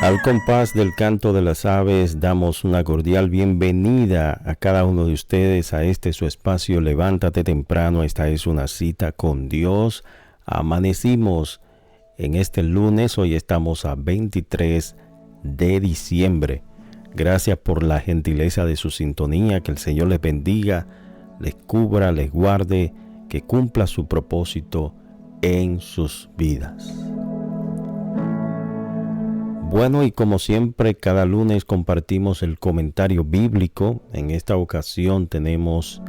Al compás del canto de las aves, damos una cordial bienvenida a cada uno de ustedes a este su espacio Levántate Temprano. Esta es una cita con Dios. Amanecimos en este lunes, hoy estamos a 23 de diciembre. Gracias por la gentileza de su sintonía, que el Señor les bendiga, les cubra, les guarde, que cumpla su propósito en sus vidas. Bueno, y como siempre, cada lunes compartimos el comentario bíblico. En esta ocasión tenemos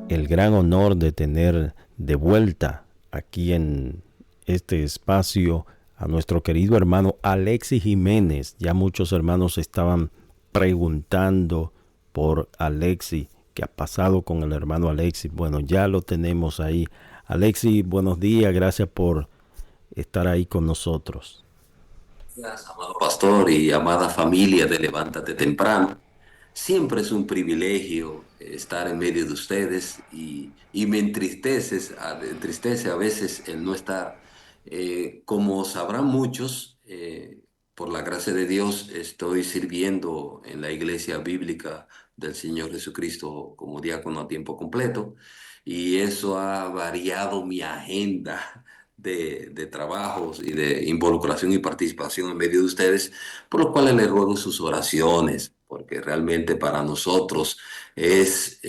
el gran honor de tener de vuelta aquí en este espacio a nuestro querido hermano Alexis Jiménez. Ya muchos hermanos estaban preguntando por Alexis, qué ha pasado con el hermano Alexis. Bueno, ya lo tenemos ahí. Alexis, buenos días, gracias por estar ahí con nosotros. Gracias, amado pastor y amada familia de Levántate Temprano. Siempre es un privilegio estar en medio de ustedes y me entristece a veces el no estar. Como sabrán muchos, por la gracia de Dios estoy sirviendo en la iglesia bíblica del Señor Jesucristo como diácono a tiempo completo y eso ha variado mi agenda de trabajos y de involucración y participación en medio de ustedes, por lo cual les ruego sus oraciones, porque realmente para nosotros es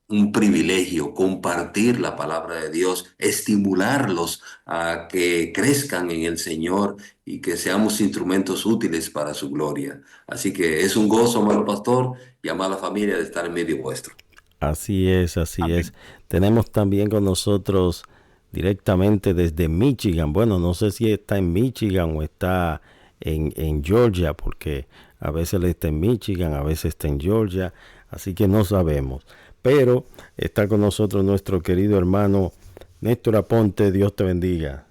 un privilegio compartir la palabra de Dios, estimularlos a que crezcan en el Señor y que seamos instrumentos útiles para su gloria. Así que es un gozo, amado pastor y amada familia, de estar en medio vuestro. Así es, así es. Amén. Tenemos también con nosotros directamente desde Michigan. Bueno, no sé si está en Michigan o está en Georgia, porque a veces él está en Michigan, a veces está en Georgia, así que no sabemos. Pero está con nosotros nuestro querido hermano Néstor Aponte. Dios te bendiga.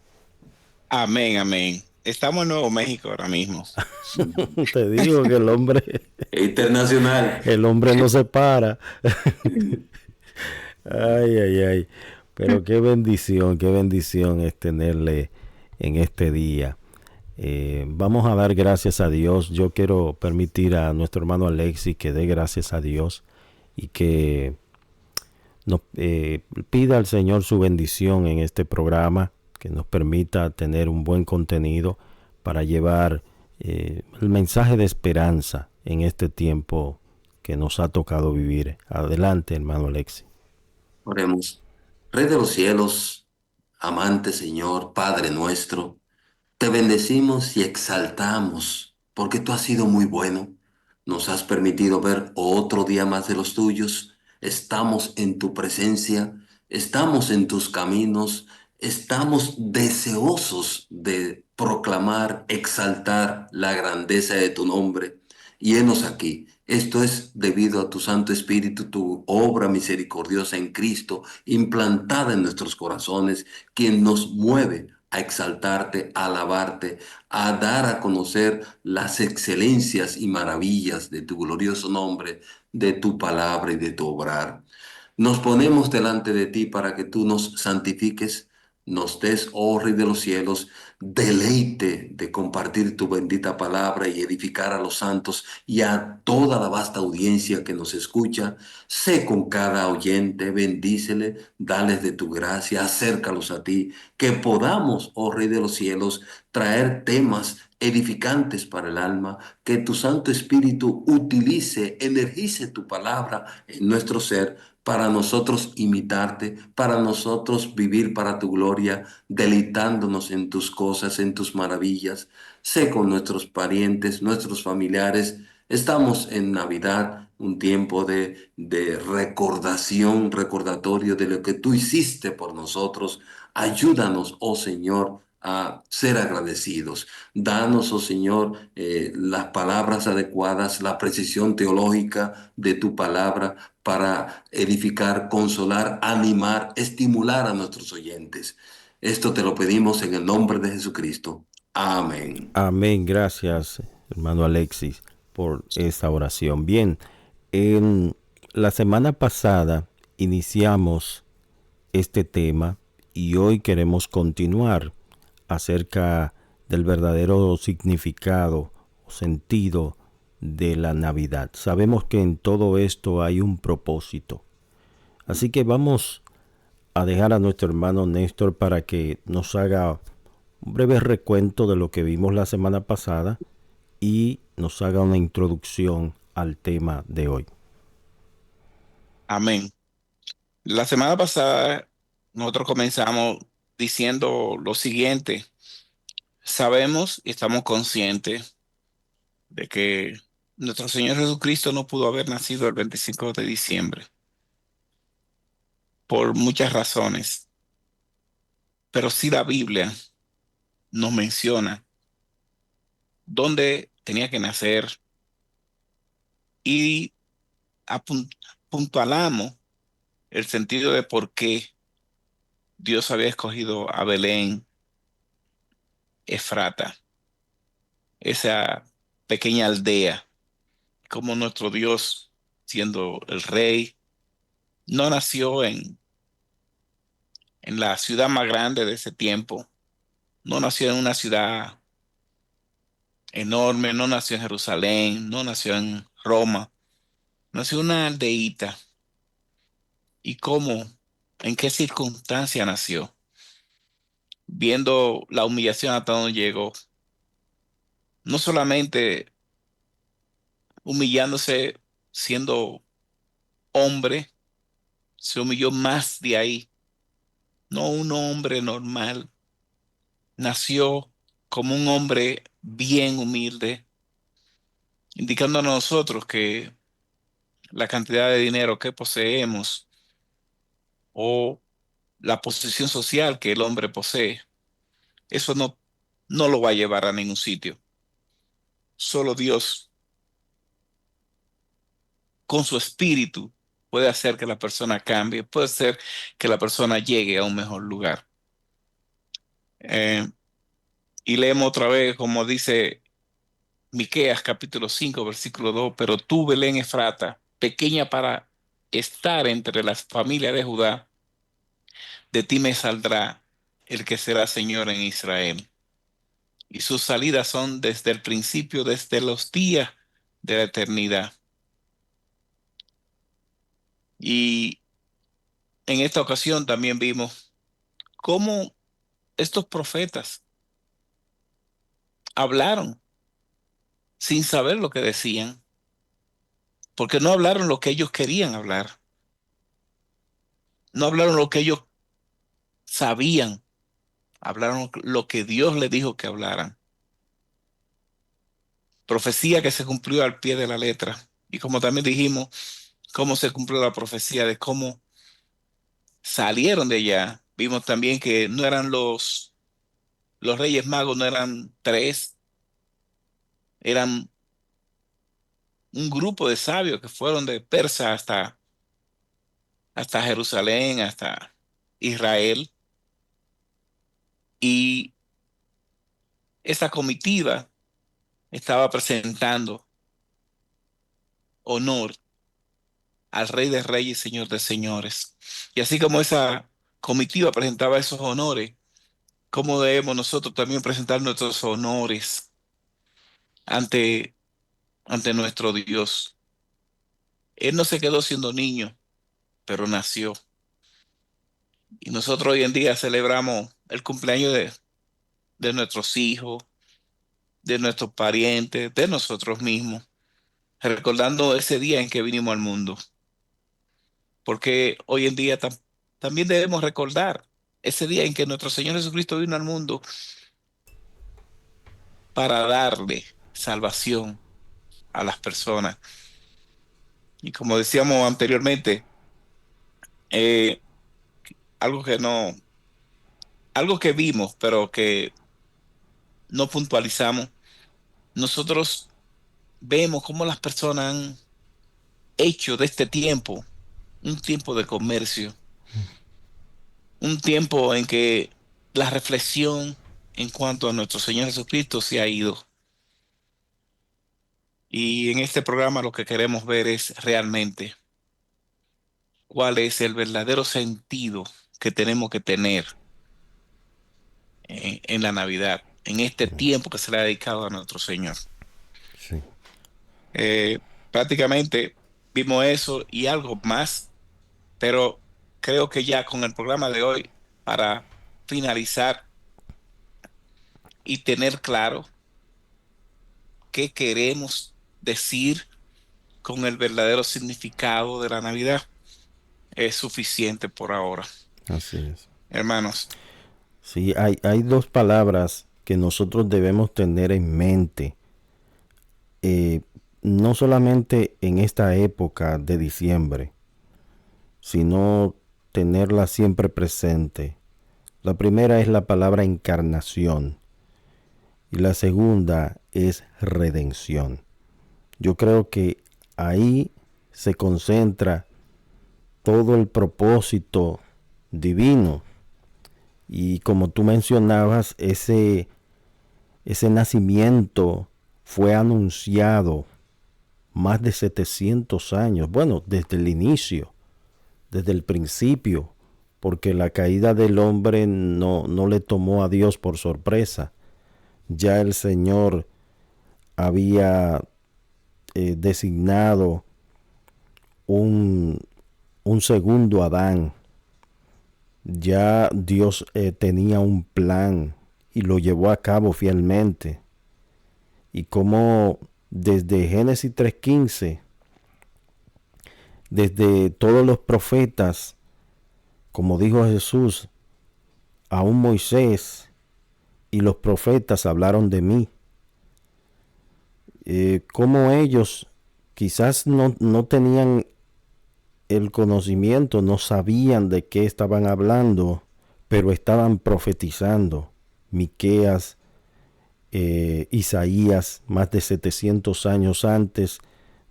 Amén, amén. Estamos en Nuevo México ahora mismo. Te digo que Internacional. el hombre no se para. Ay, ay, ay. Pero qué bendición es tenerle en este día. Vamos a dar gracias a Dios. Yo quiero permitir a nuestro hermano Alexis que dé gracias a Dios y que nos pida al Señor su bendición en este programa, que nos permita tener un buen contenido para llevar el mensaje de esperanza en este tiempo que nos ha tocado vivir. Adelante, hermano Alexis. Oremos. Rey de los cielos, amante Señor, Padre nuestro, te bendecimos y exaltamos porque tú has sido muy bueno. Nos has permitido ver otro día más de los tuyos. Estamos en tu presencia, estamos en tus caminos, estamos deseosos de proclamar, exaltar la grandeza de tu nombre. Y henos aquí. Esto es debido a tu Santo Espíritu, tu obra misericordiosa en Cristo, implantada en nuestros corazones, quien nos mueve a exaltarte, a alabarte, a dar a conocer las excelencias y maravillas de tu glorioso nombre, de tu palabra y de tu obrar. Nos ponemos delante de ti para que tú nos santifiques, nos des, oh Rey de los cielos, deleite de compartir tu bendita palabra y edificar a los santos y a toda la vasta audiencia que nos escucha. Sé con cada oyente, bendícele, dales de tu gracia, acércalos a ti, que podamos, oh Rey de los cielos, traer temas edificantes para el alma, que tu Santo Espíritu utilice, energice tu palabra en nuestro ser para nosotros imitarte, para nosotros vivir para tu gloria, deleitándonos en tus cosas, en tus maravillas. Sé con nuestros parientes, nuestros familiares. Estamos en Navidad, un tiempo de recordación, recordatorio de lo que tú hiciste por nosotros. Ayúdanos, oh Señor, a ser agradecidos. Danos, oh Señor, las palabras adecuadas, la precisión teológica de tu palabra para edificar, consolar, animar, estimular a nuestros oyentes. Esto te lo pedimos en el nombre de Jesucristo. Amén. Amén. Gracias, hermano Alexis, por esta oración. Bien, en la semana pasada iniciamos este tema y hoy queremos continuar acerca del verdadero significado o sentido de la Navidad. Sabemos que en todo esto hay un propósito. Así que vamos a dejar a nuestro hermano Néstor para que nos haga un breve recuento de lo que vimos la semana pasada y nos haga una introducción al tema de hoy. Amén. La semana pasada nosotros comenzamos diciendo lo siguiente. Sabemos y estamos conscientes de que nuestro Señor Jesucristo no pudo haber nacido el 25 de diciembre por muchas razones, pero sí la Biblia nos menciona dónde tenía que nacer y apun- puntualamos el sentido de por qué Dios había escogido a Belén, Efrata, esa pequeña aldea, como nuestro Dios, siendo el rey, no nació en la ciudad más grande de ese tiempo, no nació en una ciudad enorme, no nació en Jerusalén, no nació en Roma, nació en una aldeíta. ¿Y cómo? ¿En qué circunstancia nació? Viendo la humillación hasta donde llegó, no solamente humillándose siendo hombre, se humilló más de ahí, no un hombre normal, nació como un hombre bien humilde, indicando a nosotros que la cantidad de dinero que poseemos o la posición social que el hombre posee, eso no lo va a llevar a ningún sitio. Solo Dios, con su espíritu, puede hacer que la persona cambie, puede hacer que la persona llegue a un mejor lugar. Eh, y leemos otra vez, como dice Miqueas capítulo 5 versículo 2: pero tú, Belén Efrata, pequeña para estar entre las familias de Judá, de ti me saldrá el que será Señor en Israel. Y sus salidas son desde el principio, desde los días de la eternidad. Y en esta ocasión también vimos cómo estos profetas hablaron sin saber lo que decían, porque no hablaron lo que ellos querían hablar, no hablaron lo que ellos sabían, hablaron lo que Dios les dijo que hablaran. Profecía que se cumplió al pie de la letra. Y como también dijimos, cómo se cumplió la profecía de cómo salieron de allá. Vimos también que no eran los reyes magos, no eran tres, eran un grupo de sabios que fueron de Persa hasta Jerusalén, hasta Israel. Y esa comitiva estaba presentando honor al Rey de Reyes y Señor de Señores. Y así como esa comitiva presentaba esos honores, ¿cómo debemos nosotros también presentar nuestros honores ante, ante nuestro Dios? Él no se quedó siendo niño, pero nació. Y nosotros hoy en día celebramos el cumpleaños de nuestros hijos, de nuestros parientes, de nosotros mismos, recordando ese día en que vinimos al mundo. Porque hoy en día también debemos recordar ese día en que nuestro Señor Jesucristo vino al mundo para darle salvación a las personas. Y como decíamos anteriormente, eh, algo que no, algo que vimos, pero que no puntualizamos, nosotros vemos cómo las personas han hecho de este tiempo un tiempo de comercio, un tiempo en que la reflexión en cuanto a nuestro Señor Jesucristo se ha ido. Y en este programa lo que queremos ver es realmente cuál es el verdadero sentido que tenemos que tener en la Navidad, en este tiempo que se le ha dedicado a nuestro Señor. Eh, Prácticamente vimos eso y algo más, pero creo que ya con el programa de hoy, para finalizar y tener claro qué queremos decir con el verdadero significado de la Navidad, es suficiente por ahora. Así es. Hermanos, Sí, hay dos palabras que nosotros debemos tener en mente, eh, no solamente en esta época de diciembre, sino tenerla siempre presente. La primera es la palabra encarnación y la segunda es redención. Yo creo que ahí se concentra todo el propósito divino. Y como tú mencionabas, ese nacimiento fue anunciado más de 700 años, bueno, desde el inicio, desde el principio, porque la caída del hombre no le tomó a Dios por sorpresa. Ya el Señor había designado un, un segundo Adán. Ya Dios tenía un plan y lo llevó a cabo fielmente. Y como desde Génesis 3:15, desde todos los profetas, como dijo Jesús, aún Moisés y los profetas hablaron de mí. Como ellos quizás no tenían el conocimiento, no sabían de qué estaban hablando, pero estaban profetizando. Miqueas, Isaías, más de 700 años antes,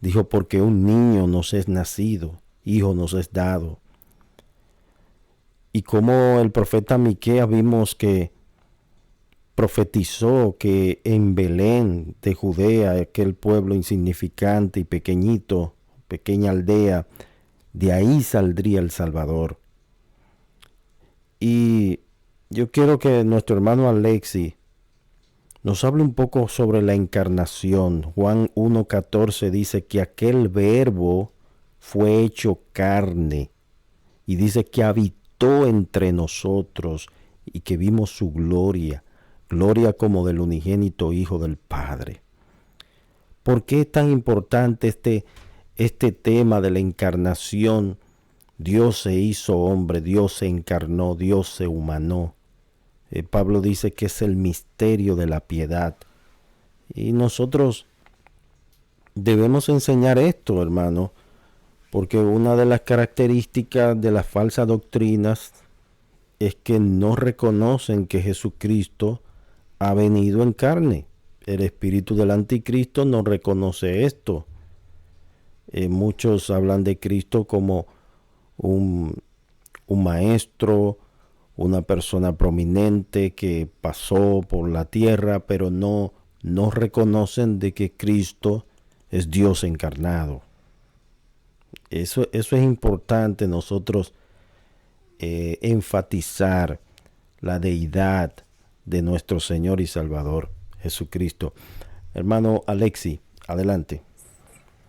dijo, porque un niño nos es nacido, hijo nos es dado. Y como el profeta Miqueas vimos que profetizó que en Belén de Judea, aquel pueblo insignificante y pequeñito, pequeña aldea, de ahí saldría el Salvador. Y yo quiero que nuestro hermano Alexi nos hable un poco sobre la encarnación. Juan 1:14 dice que aquel verbo fue hecho carne y dice que habitó entre nosotros y que vimos su gloria, gloria como del unigénito Hijo del Padre. ¿Por qué es tan importante este tema de la encarnación? Dios se hizo hombre, Dios se encarnó, Dios se humanó. Pablo dice que es el misterio de la piedad. Y nosotros debemos enseñar esto, hermano, porque una de las características de las falsas doctrinas es que no reconocen que Jesucristo ha venido en carne. El espíritu del anticristo no reconoce esto. Muchos hablan de Cristo como un, un maestro, una persona prominente que pasó por la tierra, pero no reconocen de que Cristo es Dios encarnado. Eso es importante nosotros enfatizar la deidad de nuestro Señor y Salvador Jesucristo. Hermano Alexi, adelante.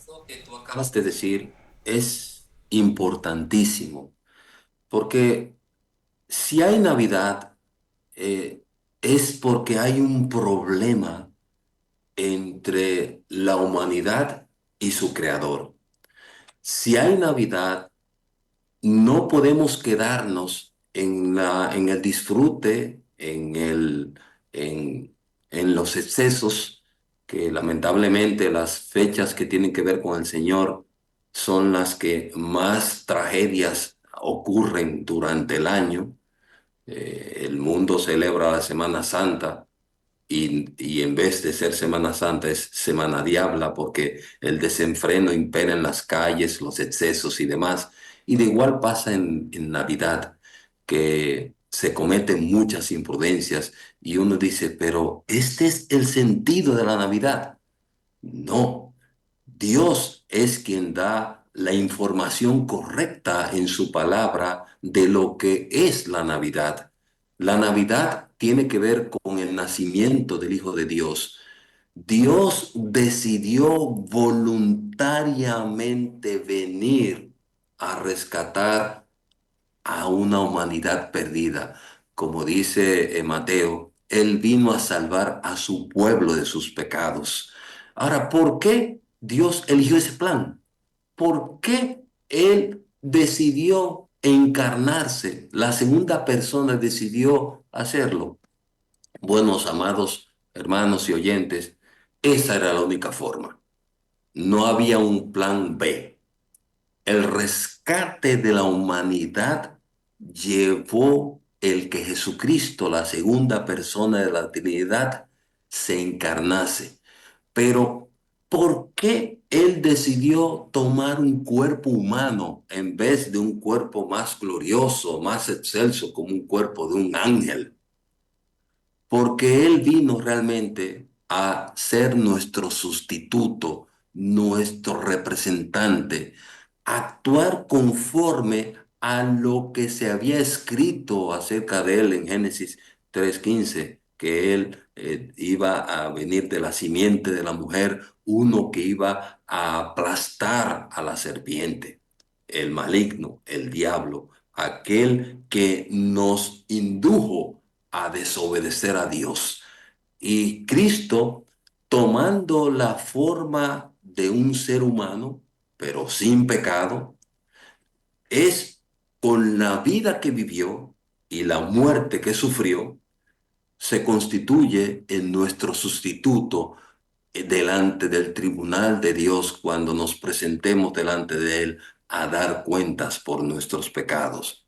Lo que tú acabas de decir es importantísimo, porque si hay Navidad, es porque hay un problema entre la humanidad y su creador. Si hay Navidad, no podemos quedarnos en el disfrute, en los excesos, que lamentablemente las fechas que tienen que ver con el Señor son las que más tragedias ocurren durante el año. El mundo celebra la Semana Santa y en vez de ser Semana Santa es Semana Diabla porque el desenfreno impera en las calles, los excesos y demás. Y de igual pasa en Navidad, que se cometen muchas imprudencias y uno dice, pero ¿este es el sentido de la Navidad? No, Dios es quien da la información correcta en su palabra de lo que es la Navidad. La Navidad tiene que ver con el nacimiento del Hijo de Dios. Dios decidió voluntariamente venir a rescatar a una humanidad perdida. Como dice Mateo, Él vino a salvar a su pueblo de sus pecados. Ahora, ¿por qué Dios eligió ese plan? ¿Por qué Él decidió encarnarse? La segunda persona decidió hacerlo. Buenos amados hermanos y oyentes, esa era la única forma. No había un plan B. El rescate de la humanidad llevó el que Jesucristo, la segunda persona de la Trinidad, se encarnase. Pero, ¿por qué Él decidió tomar un cuerpo humano en vez de un cuerpo más glorioso, más excelso, como un cuerpo de un ángel? Porque Él vino realmente a ser nuestro sustituto, nuestro representante, actuar conforme a lo que se había escrito acerca de Él en Génesis 3:15, que Él iba a venir de la simiente de la mujer, uno que iba a aplastar a la serpiente, el maligno, el diablo, aquel que nos indujo a desobedecer a Dios. Y Cristo, tomando la forma de un ser humano, pero sin pecado, es con la vida que vivió y la muerte que sufrió, se constituye en nuestro sustituto delante del tribunal de Dios cuando nos presentemos delante de Él a dar cuentas por nuestros pecados.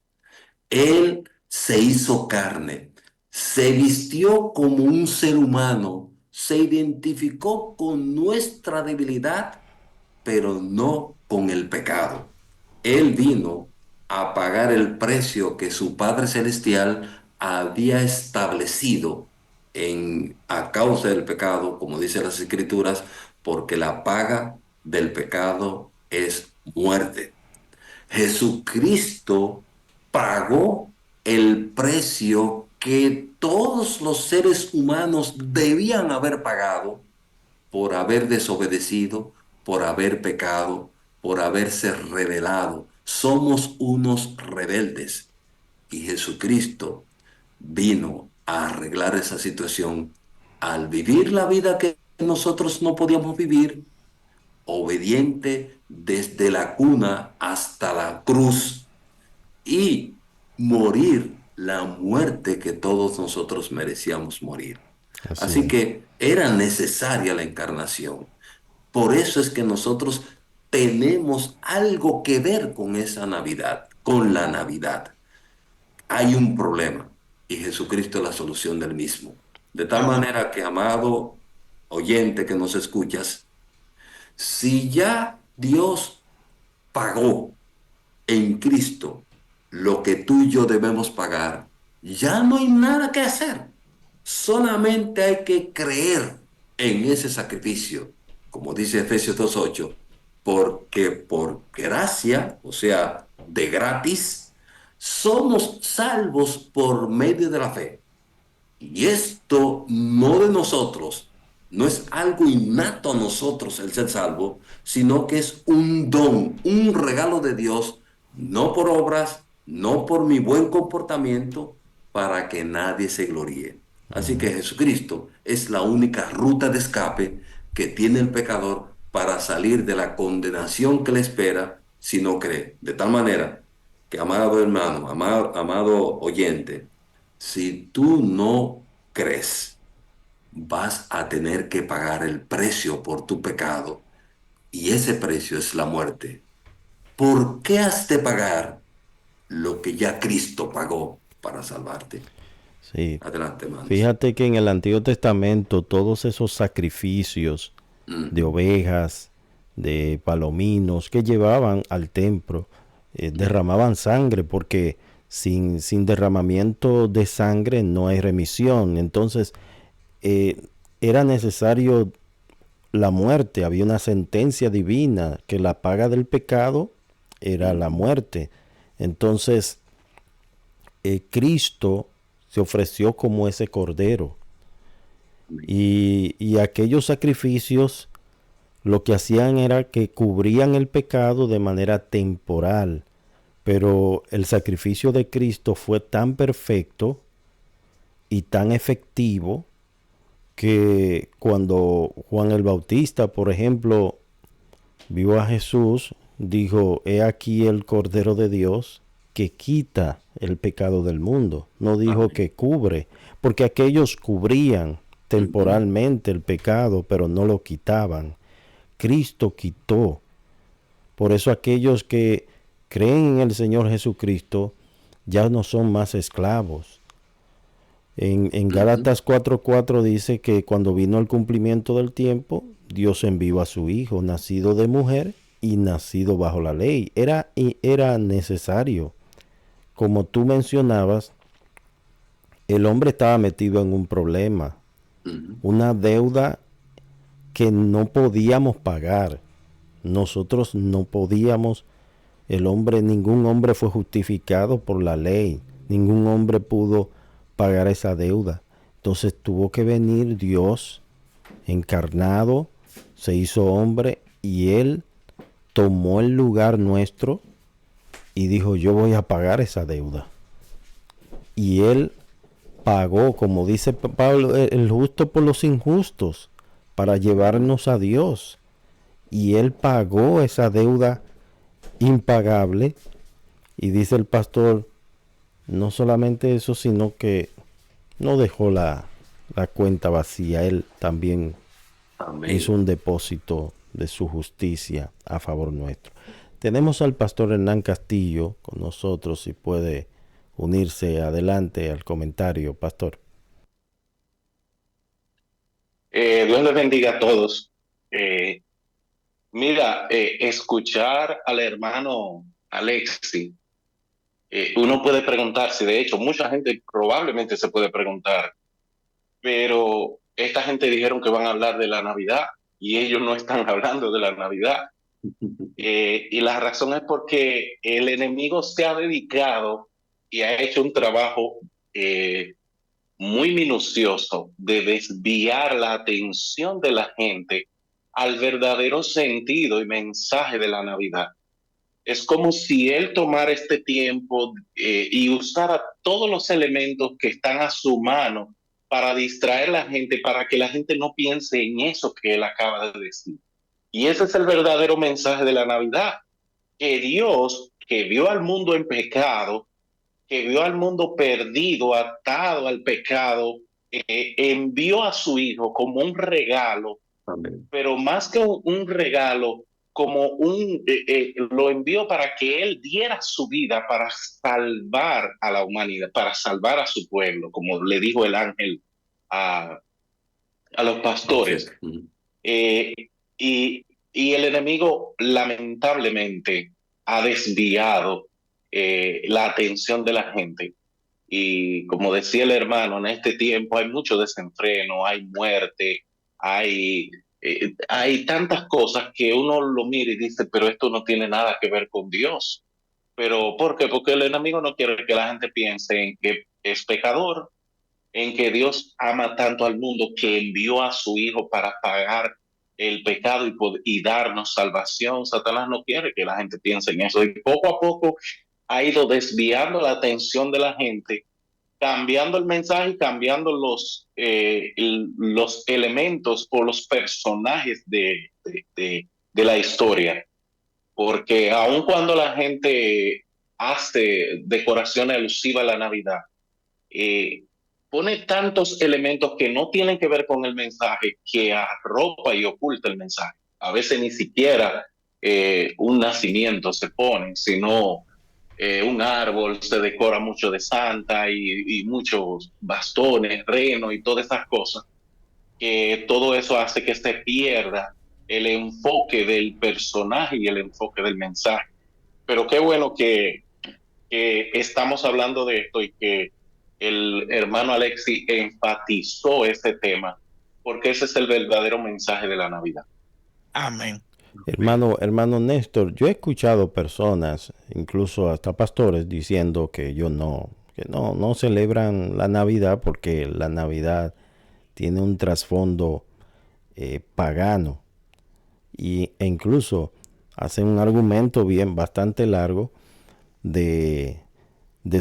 Él se hizo carne, se vistió como un ser humano, se identificó con nuestra debilidad, pero no con el pecado. Él vino a pagar el precio que su Padre Celestial había establecido a causa del pecado, como dicen las Escrituras, porque la paga del pecado es muerte. Jesucristo pagó el precio que todos los seres humanos debían haber pagado por haber desobedecido, por haber pecado, por haberse rebelado. Somos unos rebeldes y Jesucristo vino a arreglar esa situación al vivir la vida que nosotros no podíamos vivir, obediente desde la cuna hasta la cruz y morir la muerte que todos nosotros merecíamos morir. Así Así es. que era necesaria la encarnación. Por eso es que nosotros tenemos algo que ver con esa Navidad, con la Navidad. Hay un problema y Jesucristo es la solución del mismo. De tal Amén. manera que, amado oyente que nos escuchas, si ya Dios pagó en Cristo lo que tú y yo debemos pagar, ya no hay nada que hacer. Solamente hay que creer en ese sacrificio, como dice Efesios 2:8, porque por gracia, o sea, de gratis, somos salvos por medio de la fe. Y esto no de nosotros, no es algo innato a nosotros el ser salvo, sino que es un don, un regalo de Dios, no por obras, no por mi buen comportamiento, para que nadie se gloríe. Así que Jesucristo es la única ruta de escape que tiene el pecador para salir de la condenación que le espera si no cree. De tal manera que, amado hermano, amado oyente, si tú no crees, vas a tener que pagar el precio por tu pecado y ese precio es la muerte. ¿Por qué has de pagar lo que ya Cristo pagó para salvarte? Sí. Adelante, hermanos. Fíjate que en el Antiguo Testamento todos esos sacrificios de Mm, ovejas, de palominos que llevaban al templo, derramaban sangre porque sin derramamiento de sangre no hay remisión. Entonces eh, era necesario la muerte, había una sentencia divina que la paga del pecado era la mm, muerte. Entonces Cristo se ofreció como ese cordero Y aquellos sacrificios lo que hacían era que cubrían el pecado de manera temporal. Pero el sacrificio de Cristo fue tan perfecto y tan efectivo que cuando Juan el Bautista, por ejemplo, vio a Jesús, dijo, he aquí el Cordero de Dios que quita el pecado del mundo. No dijo Amén. que cubre, porque aquellos cubrían Ujú. temporalmente el pecado, pero no lo quitaban. Cristo quitó. Por eso aquellos que creen en el Señor Jesucristo ya no son más esclavos. En Ujú. Gálatas 4:4 dice que cuando vino el cumplimiento del tiempo, Dios envió a su Hijo, nacido de mujer y nacido bajo la ley. Era necesario. Como tú mencionabas, el hombre estaba metido en un problema, Ujú. una deuda que no podíamos pagar. Nosotros no podíamos, ningún hombre fue justificado por la ley, ningún hombre pudo pagar esa deuda. Entonces tuvo que venir Dios encarnado, se hizo hombre y él tomó el lugar nuestro y dijo, yo voy a pagar esa deuda. Y él pagó, como dice Pablo, el justo por los injustos, para llevarnos a Dios. Y él pagó esa deuda impagable. Y dice el pastor, no solamente eso, sino que no dejó la cuenta vacía. Él también hizo Amén. un depósito de su justicia a favor nuestro. Tenemos al pastor Hernán Castillo con nosotros, si puede unirse adelante al comentario, pastor. Dios les bendiga a todos. Eh, Mira, escuchar al hermano Alexi, uno puede preguntarse, de hecho, mucha gente probablemente se puede preguntar, pero esta gente dijeron que van a hablar de la Navidad y ellos no están hablando de la Navidad. Y la razón es porque el enemigo se ha dedicado y ha hecho un trabajo muy minucioso de desviar la atención de la gente al verdadero sentido y mensaje de la Navidad. Es como si él tomara este tiempo y usara todos los elementos que están a su mano para distraer a la gente, para que la gente no piense en eso que él acaba de decir. Y ese es el verdadero mensaje de la Navidad, que Dios, que vio al mundo en pecado, que vio al mundo perdido, atado al pecado, envió a su hijo como un regalo, Amén. pero más que un regalo, como lo envió para que él diera su vida para salvar a la humanidad, para salvar a su pueblo, como le dijo el ángel a, a los Así pastores. es. Ujú. Eh, y, y el enemigo lamentablemente ha desviado la atención de la gente. Y como decía el hermano, en este tiempo hay mucho desenfreno, hay muerte, hay tantas cosas que uno lo mira y dice, pero esto no tiene nada que ver con Dios. ¿Pero por qué? Porque el enemigo no quiere que la gente piense en que es pecador, en que Dios ama tanto al mundo que envió a su Hijo para pagar el pecado y darnos salvación. Satanás no quiere que la gente piense en eso. Y poco a poco ha ido desviando la atención de la gente, cambiando el mensaje y cambiando los elementos o los personajes de la historia. Porque aun cuando la gente hace decoraciones alusivas a la Navidad, eh, pone tantos elementos que no tienen que ver con el mensaje que arropa y oculta el mensaje. A veces ni siquiera un nacimiento se pone, sino un árbol, se decora mucho de Santa y muchos bastones, reno y todas esas cosas, que todo eso hace que se pierda el enfoque del personaje y el enfoque del mensaje. Pero qué bueno que estamos hablando de esto y que el hermano Alexi enfatizó ese tema, porque ese es el verdadero mensaje de la Navidad. Amén. Amén. Hermano Néstor, yo he escuchado personas, incluso hasta pastores, diciendo que no celebran la Navidad porque la Navidad tiene un trasfondo pagano, e incluso hacen un argumento bastante largo de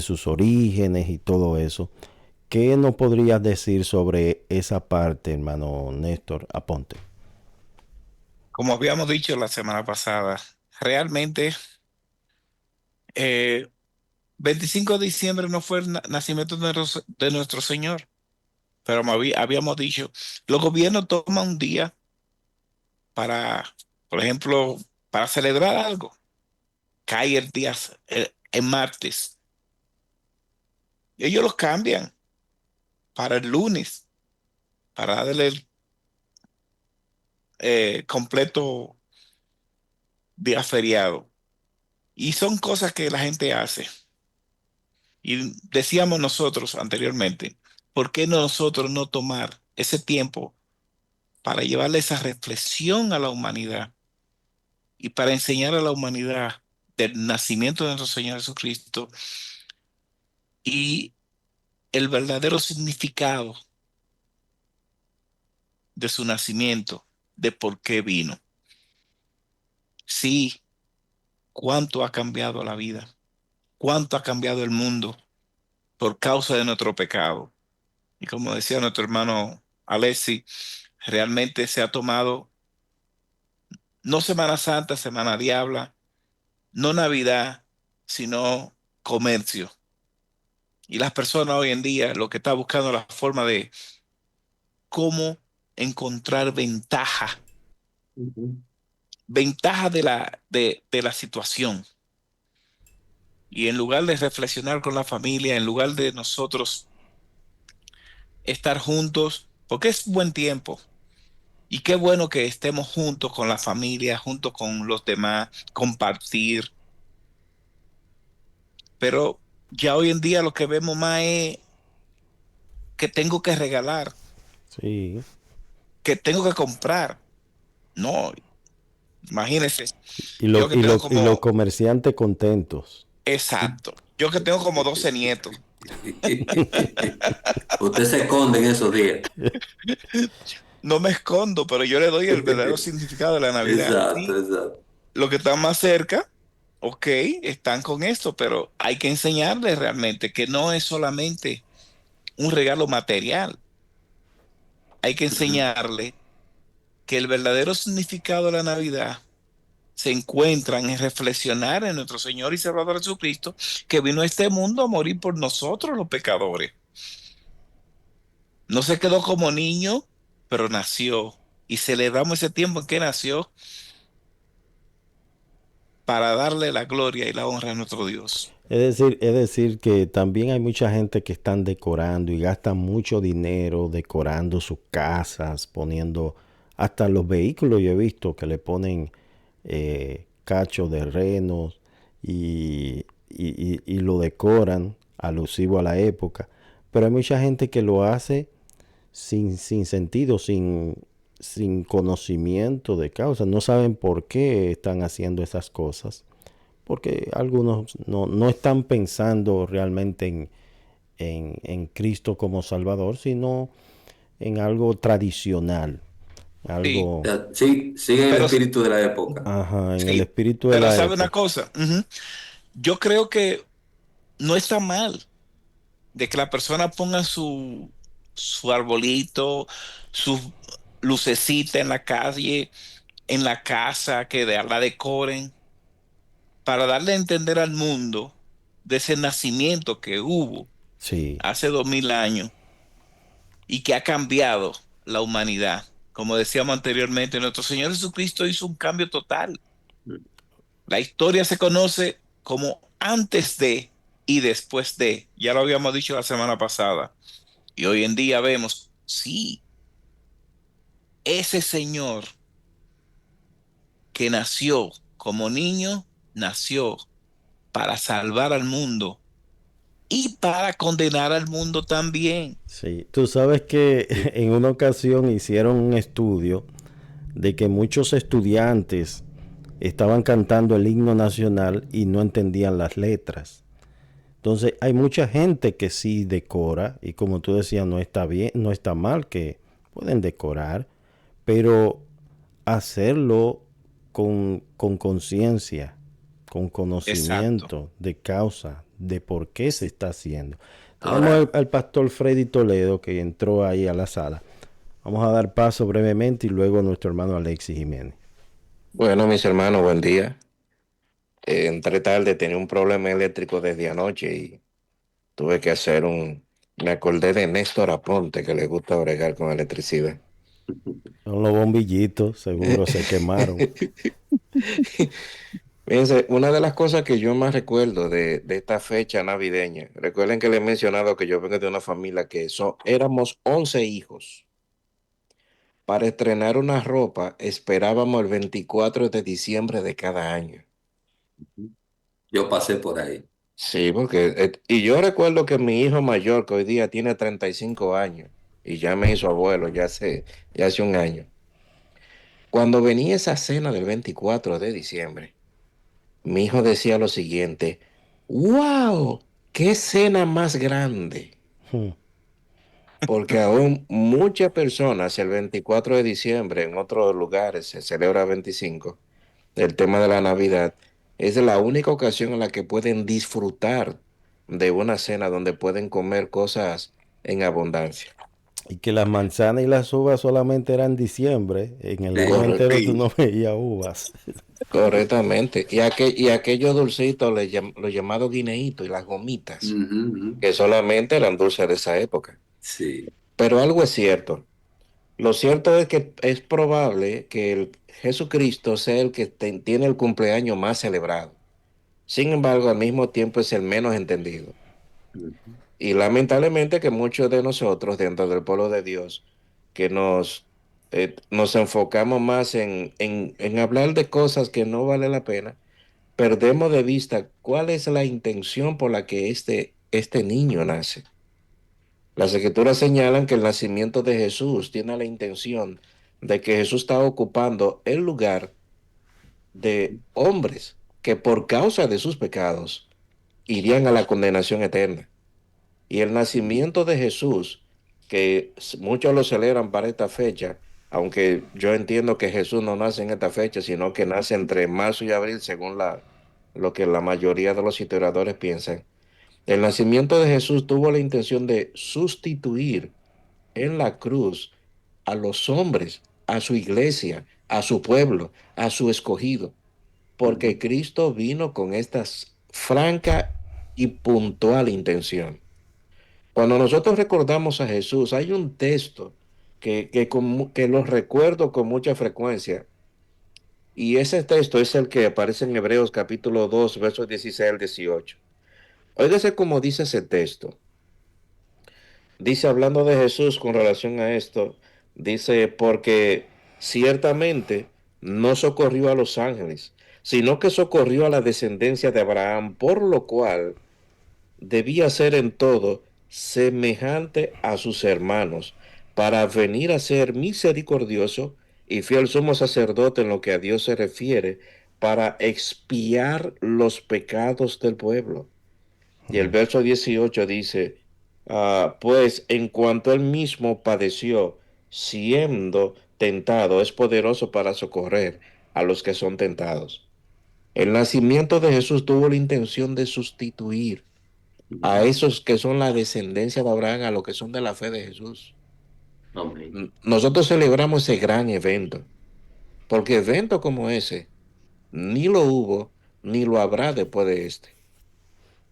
sus orígenes y todo eso. ¿Qué nos podrías decir sobre esa parte, hermano Néstor Aponte? Como habíamos dicho la semana pasada, realmente 25 de diciembre no fue el nacimiento de nuestro Señor, pero habíamos dicho, los gobiernos toman un día para, por ejemplo, para celebrar algo. Cae el día en martes. Ellos los cambian para el lunes, para darle el completo día feriado. Y son cosas que la gente hace. Y decíamos nosotros anteriormente, ¿por qué nosotros no tomar ese tiempo para llevarle esa reflexión a la humanidad y para enseñar a la humanidad del nacimiento de nuestro Señor Jesucristo y el verdadero significado de su nacimiento, de por qué vino? Sí, cuánto ha cambiado la vida, cuánto ha cambiado el mundo por causa de nuestro pecado. Y como decía nuestro hermano Alessi, realmente se ha tomado no Semana Santa, Semana Diabla, no Navidad, sino comercio. Y las personas hoy en día lo que están buscando es la forma de cómo encontrar Ujú. ventaja de la situación. Y en lugar de reflexionar con la familia, en lugar de nosotros estar juntos, porque es buen tiempo. Y qué bueno que estemos juntos con la familia, juntos con los demás, compartir. Pero ya hoy en día lo que vemos más es que tengo que regalar, Sí. que tengo que comprar. No, imagínense, Y, yo que tengo los como, comerciantes contentos. exacto, yo que tengo como 12 nietos. Usted se esconde en esos días. No me escondo, pero yo le doy el verdadero significado de la Navidad. Exacto, Sí, exacto. los que están más cerca, ok, están con esto, pero hay que enseñarles realmente que no es solamente un regalo material. Hay que Ujú. enseñarle que el verdadero significado de la Navidad se encuentra en reflexionar en nuestro Señor y Salvador Jesucristo, que vino a este mundo a morir por nosotros los pecadores. No se quedó como niño, pero nació. Y celebramos ese tiempo en que nació para darle la gloria y la honra a nuestro Dios. Es decir que también hay mucha gente que están decorando y gastan mucho dinero decorando sus casas, poniendo hasta los vehículos. Yo he visto que le ponen cachos de renos y lo decoran alusivo a la época. Pero hay mucha gente que lo hace sin sentido, sin conocimiento de causa. No saben por qué están haciendo esas cosas. Porque algunos no están pensando realmente en Cristo como Salvador, sino en algo tradicional, Sí, O algo, sea, sí, sigue el pero espíritu de la época. ajá, en el sí, espíritu de pero la sabe una época. cosa, yo creo que no está mal de que la persona ponga su arbolito, su lucecita en la calle, en la casa, que la decoren, para darle a entender al mundo de ese nacimiento que hubo Sí, hace 2000 años y que ha cambiado la humanidad. Como decíamos anteriormente, nuestro Señor Jesucristo hizo un cambio total. La historia se conoce como antes de y después de. Ya lo habíamos dicho la semana pasada. Y hoy en día vemos, sí, ese Señor que nació como niño, nació para salvar al mundo y para condenar al mundo también. sí. Tú sabes que en una ocasión hicieron un estudio de que muchos estudiantes estaban cantando el himno nacional y no entendían las letras. Entonces hay mucha gente que sí decora y como tú decías no está bien, no está mal pueden decorar, pero hacerlo con conciencia, con Exacto. conocimiento de causa, de por qué se está haciendo. Tenemos Ahora, al pastor Freddy Toledo que entró ahí a la sala. Vamos a dar paso brevemente y luego nuestro hermano Alexis Jiménez. Bueno, mis hermanos, buen día. Entré tarde, tenía un problema eléctrico desde anoche y tuve que hacer un... Me acordé de Néstor Aponte, que le gusta bregar con electricidad. Son los bombillitos, seguro se quemaron. Fíjense, una de las cosas que yo más recuerdo de esta fecha navideña, recuerden que les he mencionado que yo vengo de una familia éramos 11 hijos. Para estrenar una ropa esperábamos el 24 de diciembre de cada año. yo pasé por ahí. Sí, porque, y yo recuerdo que mi hijo mayor, que hoy día tiene 35 años, y ya me hizo abuelo, ya hace un año, cuando venía esa cena del 24 de diciembre, mi hijo decía lo siguiente: ¡Wow! ¡Qué cena más grande! Porque aún muchas personas el 24 de diciembre, en otros lugares se celebra 25, el tema de la Navidad, es la única ocasión en la que pueden disfrutar de una cena donde pueden comer cosas en abundancia. Y que las manzanas y las uvas solamente eran diciembre. En el año Sí. entero tú Sí, no veías uvas. correctamente. Y aquellos dulcitos, los llamados guineitos y las gomitas, Ujú, ujú. que solamente eran dulces de esa época. Sí. Pero algo es cierto. Lo cierto es que es probable que el Jesucristo sea el que tiene el cumpleaños más celebrado. Sin embargo, al mismo tiempo es el menos entendido. Ujú. Y lamentablemente que muchos de nosotros dentro del pueblo de Dios, que nos enfocamos más en hablar de cosas que no vale la pena, perdemos de vista cuál es la intención por la que este niño nace. Las escrituras señalan que el nacimiento de Jesús tiene la intención de que Jesús está ocupando el lugar de hombres que por causa de sus pecados irían a la condenación eterna. Y el nacimiento de Jesús, que muchos lo celebran para esta fecha, aunque yo entiendo que Jesús no nace en esta fecha, sino que nace entre marzo y abril, según lo que la mayoría de los historiadores piensan. El nacimiento de Jesús tuvo la intención de sustituir en la cruz a los hombres, a su iglesia, a su pueblo, a su escogido, porque Ujú. Cristo vino con esta franca y puntual intención. Cuando nosotros recordamos a Jesús, hay un texto que lo recuerdo con mucha frecuencia, y ese texto es el que aparece en Hebreos capítulo 2 versos 16 al 18. Óigase cómo dice ese texto. Dice, hablando de Jesús con relación a esto, dice, porque ciertamente no socorrió a los ángeles, sino que socorrió a la descendencia de Abraham, por lo cual debía ser en todo semejante a sus hermanos, para venir a ser misericordioso y fiel sumo sacerdote en lo que a Dios se refiere, para expiar los pecados del pueblo. Y el verso 18 dice, pues en cuanto él mismo padeció, siendo tentado, es poderoso para socorrer a los que son tentados. El nacimiento de Jesús tuvo la intención de sustituir a esos que son la descendencia de Abraham, a los que son de la fe de Jesús. Amén. Nosotros celebramos ese gran evento, porque evento como ese ni lo hubo ni lo habrá después de este.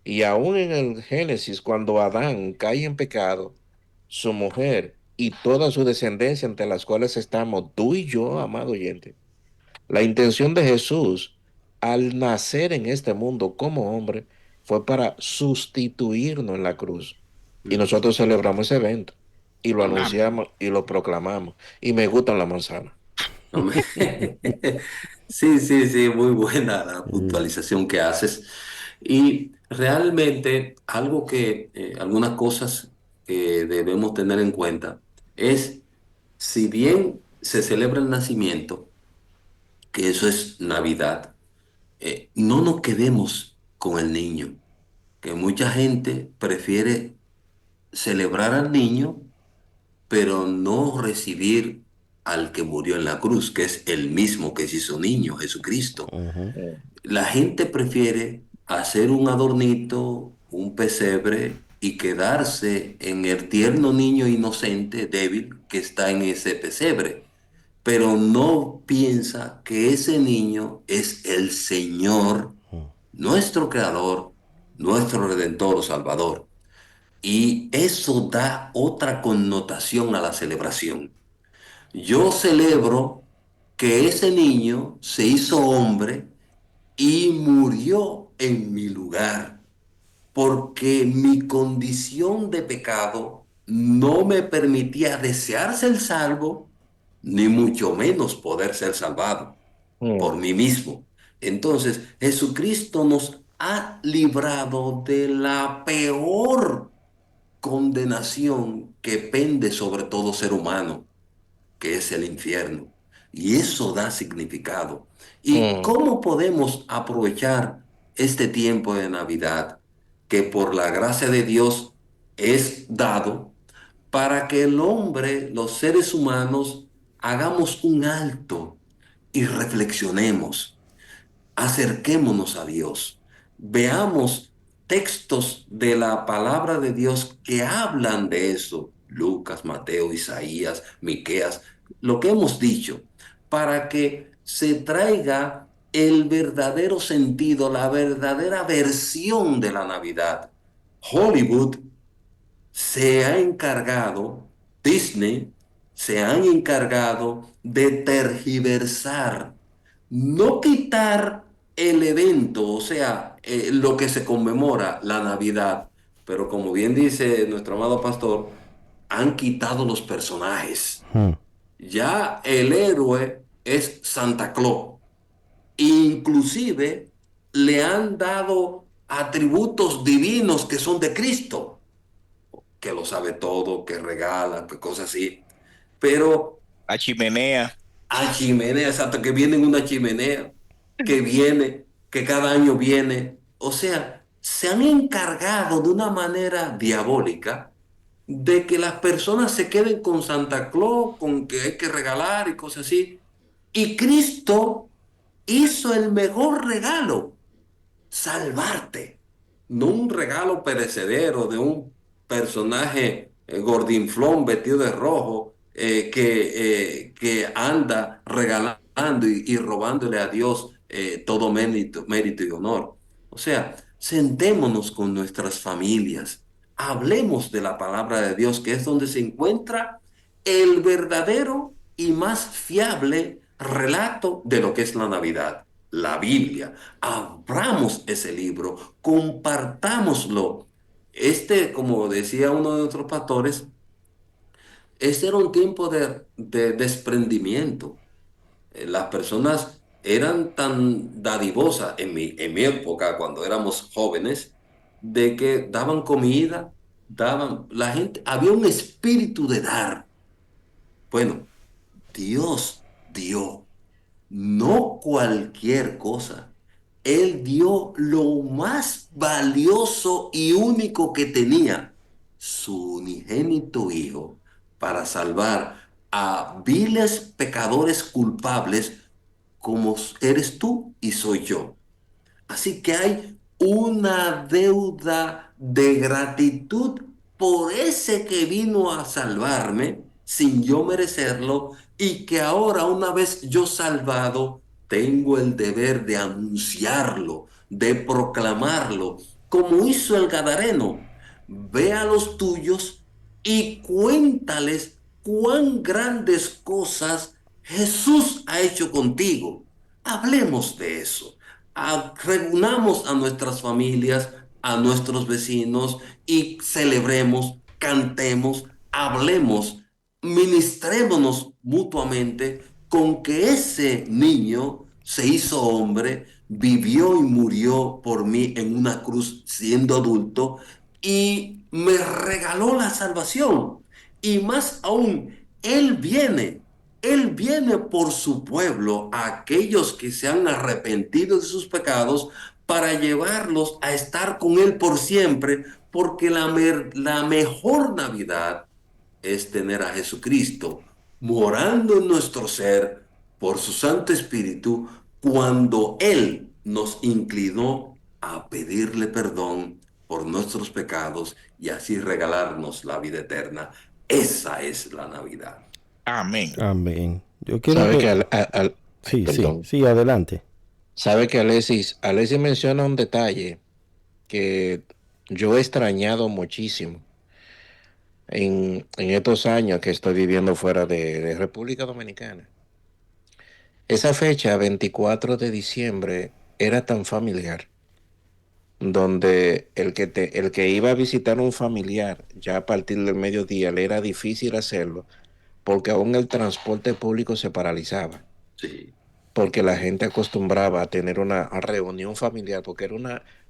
Y aún en el Génesis, cuando Adán cae en pecado, su mujer y toda su descendencia, entre las cuales estamos tú y yo, amado oyente, la intención de Jesús al nacer en este mundo como hombre fue para sustituirnos en la cruz. Y Ujú. nosotros celebramos ese evento y lo Amén. Amén. anunciamos y lo proclamamos. Y me gustan la manzana. Amén. Sí, sí, sí, muy buena la Sí. puntualización que haces. Y realmente algo que, algunas cosas que debemos tener en cuenta es, si bien se celebra el nacimiento, que eso es Navidad, no nos quedemos con el niño, que mucha gente prefiere celebrar al niño pero no recibir al que murió en la cruz, que es el mismo que se hizo niño, Jesucristo. Ujú. La gente prefiere hacer un adornito, un pesebre y quedarse en el tierno niño inocente, débil, que está en ese pesebre, pero no piensa que ese niño es el Señor, nuestro Creador, nuestro Redentor o Salvador. Y eso da otra connotación a la celebración. Yo celebro que ese niño se hizo hombre y murió en mi lugar, porque mi condición de pecado no me permitía desear ser salvo, ni mucho menos poder ser salvado por Mm, mí mismo. Entonces, Jesucristo nos ha librado de la peor condenación que pende sobre todo ser humano, que es el infierno. Y eso da significado. ¿Y mm, cómo podemos aprovechar este tiempo de Navidad que por la gracia de Dios es dado para que el hombre, los seres humanos, hagamos un alto y reflexionemos? Acerquémonos a Dios, veamos textos de la palabra de Dios que hablan de eso, Lucas, Mateo, Isaías, Miqueas, lo que hemos dicho, para que se traiga el verdadero sentido, la verdadera versión de la Navidad. Hollywood se ha encargado, Disney se han encargado de tergiversar, no quitar el evento, o sea, lo que se conmemora, la Navidad, pero como bien dice nuestro amado pastor, han quitado los personajes. Hmm. Ya el héroe es Santa Claus. Inclusive le han dado atributos divinos que son de Cristo, que lo sabe todo, que regala, que cosas así. Pero La chimenea. a chimenea, exacto, que viene en una chimenea, que viene, que cada año viene. O sea, se han encargado de una manera diabólica de que las personas se queden con Santa Claus, con que hay que regalar y cosas así. Y Cristo hizo el mejor regalo, salvarte. No un regalo perecedero de un personaje gordinflón vestido de rojo que anda regalando y robándole a Dios todo mérito, mérito y honor. O sea, sentémonos con nuestras familias, hablemos de la palabra de Dios, que es donde se encuentra el verdadero y más fiable relato de lo que es la Navidad, la Biblia. Abramos ese libro, compartámoslo. Como decía uno de nuestros pastores, este era un tiempo de desprendimiento. Las personas eran tan dadivosas en mi época, cuando éramos jóvenes, de que daban comida, la gente, había un espíritu de dar. Bueno, Dios dio. No cualquier cosa. Él dio lo más valioso y único que tenía, su unigénito Hijo, para salvar a viles pecadores culpables como eres tú y soy yo. Así que hay una deuda de gratitud por ese que vino a salvarme sin yo merecerlo y que ahora una vez yo salvado, tengo el deber de anunciarlo, de proclamarlo, como hizo el Gadareno. Ve a los tuyos y cuéntales cuán grandes cosas Jesús ha hecho contigo. Hablemos de eso. Reunamos a nuestras familias, a nuestros vecinos y celebremos, cantemos, hablemos, ministrémonos mutuamente con que ese niño se hizo hombre, vivió y murió por mí en una cruz siendo adulto y me regaló la salvación. Y más aún, Él viene por su pueblo, a aquellos que se han arrepentido de sus pecados, para llevarlos a estar con Él por siempre, porque la mejor Navidad es tener a Jesucristo morando en nuestro ser por su Santo Espíritu cuando Él nos inclinó a pedirle perdón por nuestros pecados y así regalarnos la vida eterna. Esa es la Navidad. Amén. Amén. Yo quiero Sabe que Sí, sí, perdón, sí, adelante. sabe que Alexis menciona un detalle que yo he extrañado muchísimo en estos años que estoy viviendo fuera de República Dominicana. Esa fecha, 24 de diciembre, era tan familiar, donde el que iba a visitar a un familiar ya a partir del mediodía le era difícil hacerlo porque aún el transporte público se paralizaba, Sí. porque la gente acostumbraba a tener una reunión familiar, porque era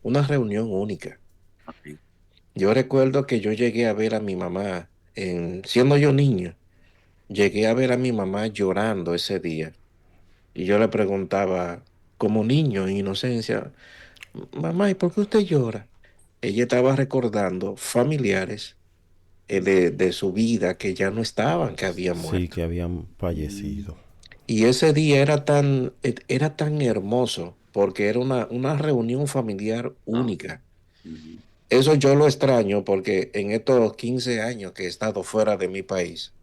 una reunión única. Amén. Yo recuerdo que yo llegué a ver a mi mamá, siendo yo niño, llegué a ver a mi mamá llorando ese día y yo le preguntaba, como niño en inocencia, mamá, ¿y por qué usted llora? Ella estaba recordando familiares de su vida que ya no estaban, que habían Sí, muerto. que habían Mm, fallecido. Y ese día era tan hermoso porque era una reunión familiar amén. única. Mm, Eso yo lo extraño porque en estos 15 años que he estado fuera de mi país,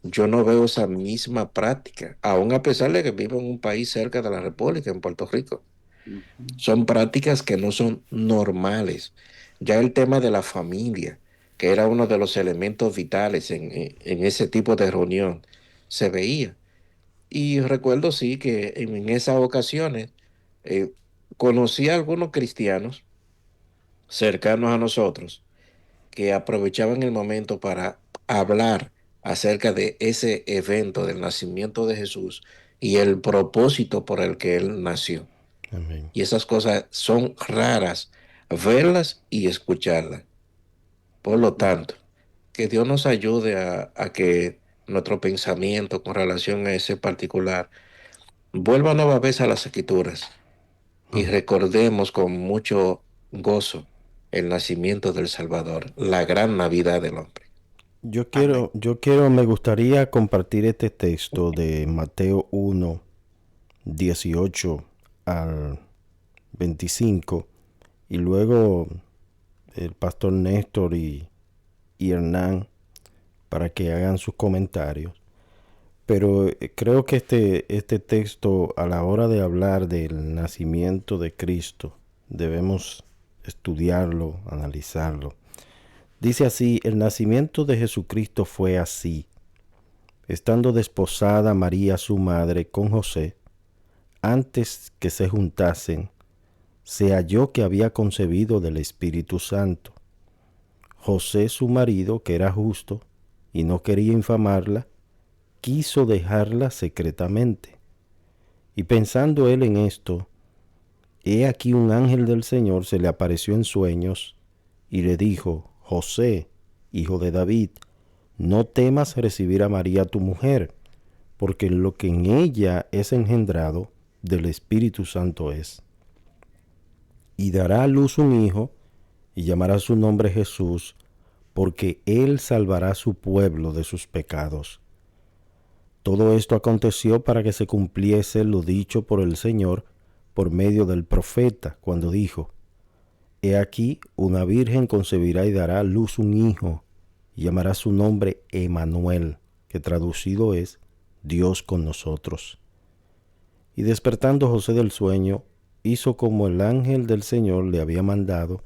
yo no veo esa misma práctica, aun a pesar de que vivo en un país cerca de la República, en Puerto Rico. mm, Son prácticas que no son normales. Ya el tema de la familia, que era uno de los elementos vitales en ese tipo de reunión, se veía. Y recuerdo, sí, que en esas ocasiones eh, conocí a algunos cristianos cercanos a nosotros que aprovechaban el momento para hablar acerca de ese evento del nacimiento de Jesús y el propósito por el que él nació. Amén. Y esas cosas son raras, verlas y escucharlas. Por lo mm. tanto, que Dios nos ayude a que nuestro pensamiento con relación a ese particular vuelva nueva vez a las escrituras y Amén. recordemos con mucho gozo el nacimiento del Salvador, la gran Navidad del hombre. Amén. Me gustaría compartir este texto de Mateo 1, 18 al 25 y luego el pastor Néstor y Hernán para que hagan sus comentarios. Pero creo que este texto, a la hora de hablar del nacimiento de Cristo, debemos estudiarlo, analizarlo. Dice así: el nacimiento de Jesucristo fue así. Estando desposada María su madre con José, antes que se juntasen, se halló que había concebido del Espíritu Santo. José su marido, que era justo y no quería infamarla, quiso dejarla secretamente. Y pensando él en esto, he aquí un ángel del Señor se le apareció en sueños y le dijo: José, hijo de David, no temas recibir a María tu mujer, porque lo que en ella es engendrado del Espíritu Santo es. Y dará a luz un hijo, y llamará su nombre Jesús, porque él salvará a su pueblo de sus pecados. Todo esto aconteció para que se cumpliese lo dicho por el Señor por medio del profeta, cuando dijo: He aquí, una virgen concebirá y dará a luz un hijo, y llamará su nombre Emanuel, que traducido es Dios con nosotros. Y despertando José del sueño, hizo como el ángel del Señor le había mandado,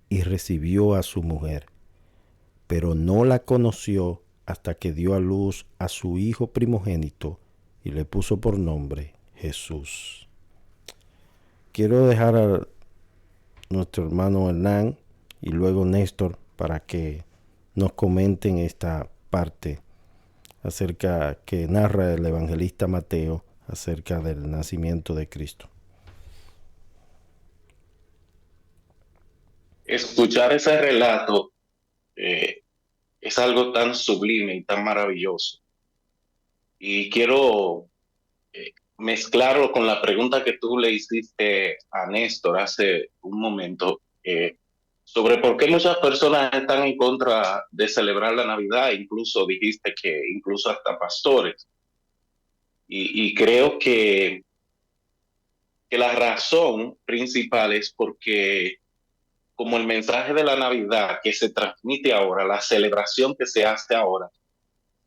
y recibió a su mujer. Pero no la conoció hasta que dio a luz a su hijo primogénito, y le puso por nombre Jesús. Quiero dejar a nuestro hermano Hernán y luego Néstor para que nos comenten esta parte acerca que narra el evangelista Mateo acerca del nacimiento de Cristo. Escuchar ese relato eh, es algo tan sublime y tan maravilloso. Y quiero mezclarlo con la pregunta que tú le hiciste a Néstor hace un momento. sobre por qué muchas personas están en contra de celebrar la Navidad, incluso dijiste que incluso hasta pastores. Y creo que la razón principal es porque como el mensaje de la Navidad que se transmite ahora, la celebración que se hace ahora,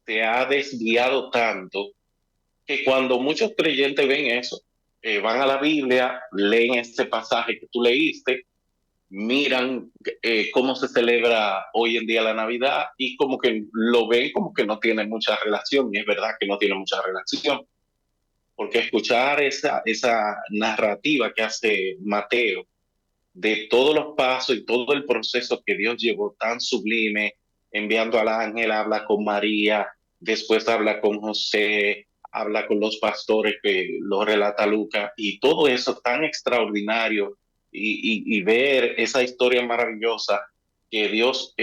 se ha desviado tanto que cuando muchos creyentes ven eso, van a la Biblia, leen este pasaje que tú leíste, miran cómo se celebra hoy en día la Navidad y como que lo ven como que no tiene mucha relación, y es verdad que no tiene mucha relación, porque escuchar esa narrativa que hace Mateo de todos los pasos y todo el proceso que Dios llevó tan sublime, enviando al ángel, habla con María, después habla con José, habla con los pastores que lo relata Lucas, y todo eso tan extraordinario, y ver esa historia maravillosa que Dios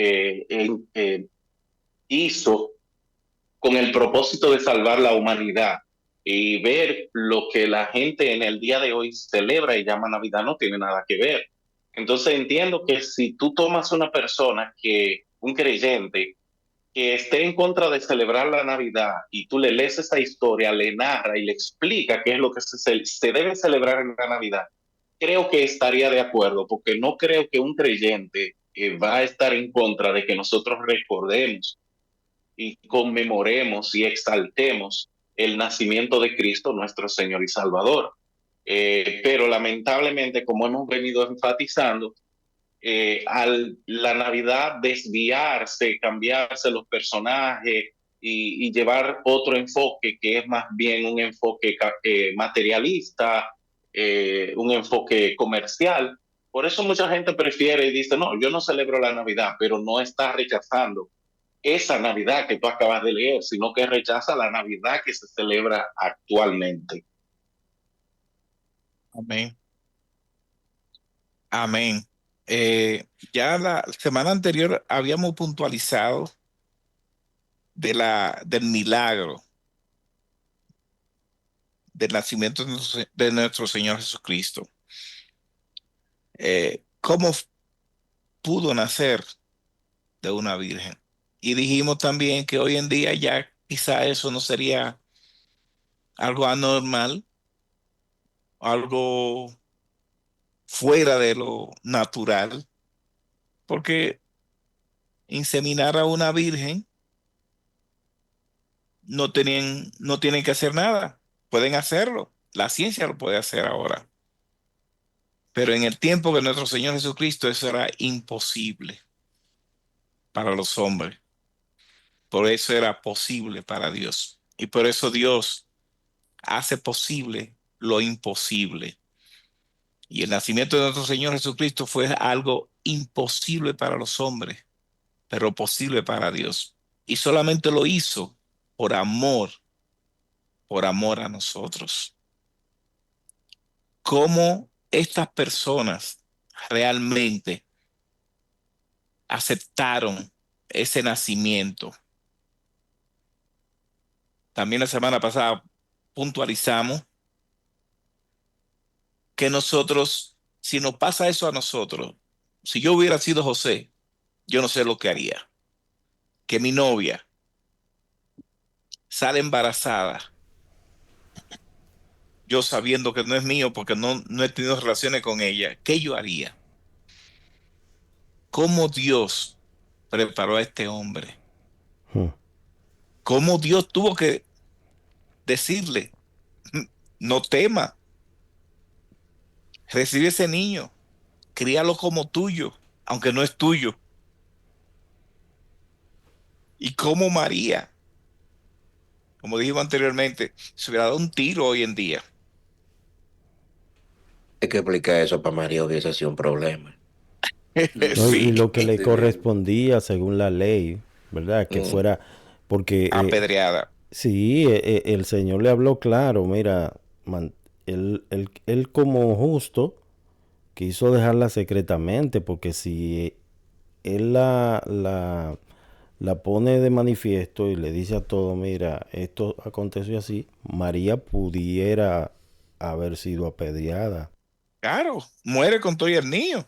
hizo con el propósito de salvar la humanidad. Y ver lo que la gente en el día de hoy celebra y llama Navidad no tiene nada que ver. Entonces entiendo que si tú tomas una persona un creyente, que esté en contra de celebrar la Navidad y tú le lees esa historia, le narra y le explica qué es lo que se debe celebrar en la Navidad, creo que estaría de acuerdo, porque no creo que un creyente va a estar en contra de que nosotros recordemos y conmemoremos y exaltemos el nacimiento de Cristo, nuestro Señor y Salvador. Pero lamentablemente, como hemos venido enfatizando, al la Navidad desviarse, cambiarse los personajes y llevar otro enfoque que es más bien un enfoque materialista, un enfoque comercial. Por eso mucha gente prefiere y dice, no, yo no celebro la Navidad, pero no está rechazando esa Navidad que tú acabas de leer, sino que rechaza la Navidad que se celebra actualmente. Amén. Amén. Ya la semana anterior habíamos puntualizado del milagro del nacimiento de nuestro Señor Jesucristo. ¿Cómo pudo nacer de una virgen? Y dijimos también que hoy en día ya quizá eso no sería algo anormal, algo fuera de lo natural, porque inseminar a una virgen no tienen que hacer nada, pueden hacerlo, la ciencia lo puede hacer ahora, pero en el tiempo de nuestro Señor Jesucristo eso era imposible para los hombres, por eso era posible para Dios, y por eso Dios hace posible lo imposible. Y el nacimiento de nuestro Señor Jesucristo fue algo imposible para los hombres, pero posible para Dios. Y solamente lo hizo por amor a nosotros. ¿Cómo estas personas realmente aceptaron ese nacimiento? También la semana pasada puntualizamos que nosotros, si nos pasa eso a nosotros, si yo hubiera sido José, yo no sé lo que haría. Que mi novia sale embarazada, yo sabiendo que no es mío porque no he tenido relaciones con ella, ¿qué yo haría? ¿Cómo Dios preparó a este hombre? Hmm. ¿Cómo Dios tuvo que decirle, no tema, recibe ese niño, críalo como tuyo, aunque no es tuyo? Y cómo María, como dijimos anteriormente, se hubiera dado un tiro hoy en día. Hay que explicar eso para María hubiese sido un problema. ¿No? Sí, Y lo que le Sí. correspondía según la ley, ¿verdad? Que Mm. fuera, porque apedreada. sí, el Señor le habló claro, mira, él como justo quiso dejarla secretamente, porque si él la pone de manifiesto y le dice a todo, mira, esto aconteció así, María pudiera haber sido apedreada. Claro, muere con todo y el niño.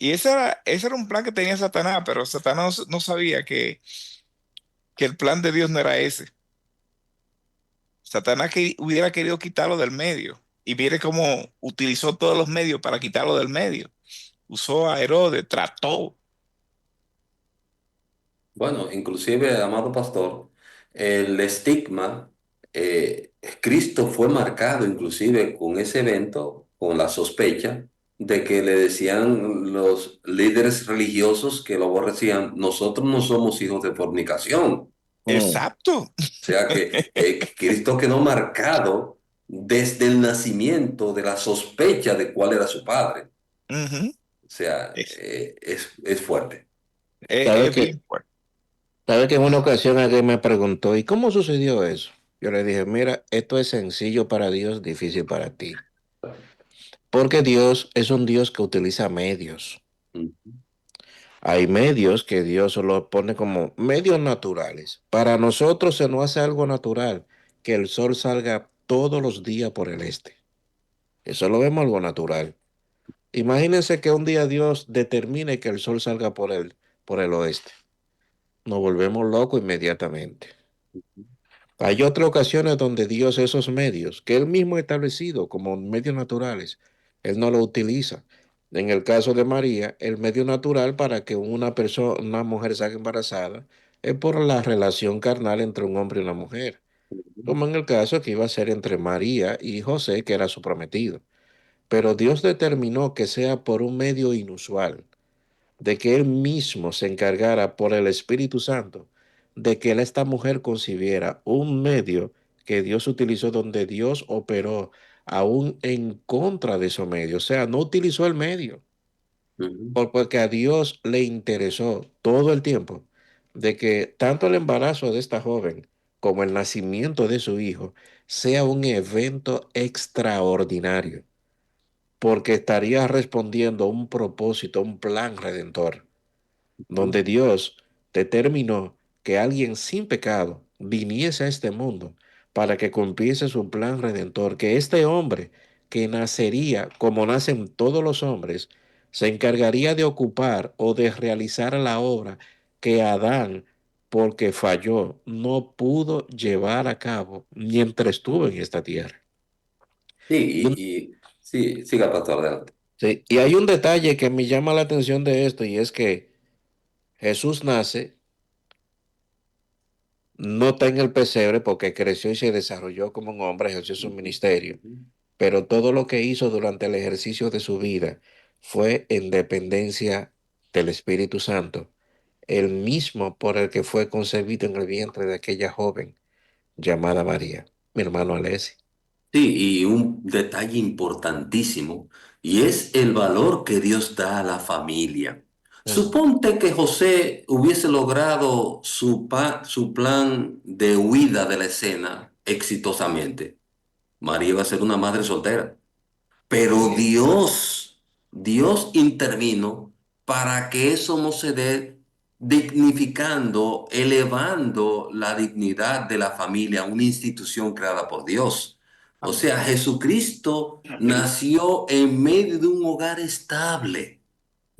Y ese era un plan que tenía Satanás, pero Satanás no sabía que el plan de Dios no era ese. Satanás que hubiera querido quitarlo del medio. Y mire cómo utilizó todos los medios para quitarlo del medio. Usó a Herodes, trató. Bueno, inclusive, amado pastor, el estigma, Cristo fue marcado inclusive con ese evento, con la sospecha de que le decían los líderes religiosos que lo aborrecían, nosotros no somos hijos de fornicación. Mm. Exacto. O sea que Cristo quedó marcado desde el nacimiento de la sospecha de cuál era su padre. Ujú. O sea, Es, es fuerte. ¿Sabe es que, bien fuerte. sabe que en una ocasión alguien me preguntó, ¿y cómo sucedió eso? Yo le dije, mira, esto es sencillo para Dios, difícil para ti. Porque Dios es un Dios que utiliza medios. Mm, Hay medios que Dios lo pone como medios naturales. Para nosotros se nos hace algo natural que el sol salga todos los días por el este. Eso lo vemos algo natural. Imagínense que un día Dios determine que el sol salga por el oeste. Nos volvemos locos inmediatamente. Hay otras ocasiones donde Dios esos medios, que Él mismo ha establecido como medios naturales, Él no los utiliza. En el caso de María, el medio natural para que una persona, una mujer salga embarazada es por la relación carnal entre un hombre y una mujer, como en el caso que iba a ser entre María y José, que era su prometido. Pero Dios determinó que sea por un medio inusual, de que Él mismo se encargara por el Espíritu Santo de que esta mujer concibiera un medio que Dios utilizó donde Dios operó aún en contra de ese medio. O sea, no utilizó el medio, ujú, porque a Dios le interesó todo el tiempo de que tanto el embarazo de esta joven como el nacimiento de su hijo sea un evento extraordinario, porque estaría respondiendo a un propósito, a un plan redentor ujú, donde Dios determinó que alguien sin pecado viniese a este mundo para que cumpliese su plan redentor, que este hombre que nacería como nacen todos los hombres, se encargaría de ocupar o de realizar la obra que Adán, porque falló, no pudo llevar a cabo mientras estuvo en esta tierra. sí, Y, sí, siga, pastor, adelante. sí, y hay un detalle que me llama la atención de esto y es que Jesús nace. No está en el pesebre porque creció y se desarrolló como un hombre, ejerció su Ujú, ministerio, ujú, pero todo lo que hizo durante el ejercicio de su vida fue en dependencia del Espíritu Santo, el mismo por el que fue concebido en el vientre de aquella joven llamada María, mi hermano Alessi. sí, y un detalle importantísimo, y es el valor que Dios da a la familia. Mm, Suponte que José hubiese logrado su plan de huida de la escena exitosamente. María iba a ser una madre soltera. Pero así es. Dios intervino para que eso no se dé, dignificando, elevando la dignidad de la familia a una institución creada por Dios. O sea, Jesucristo nació en medio de un hogar estable,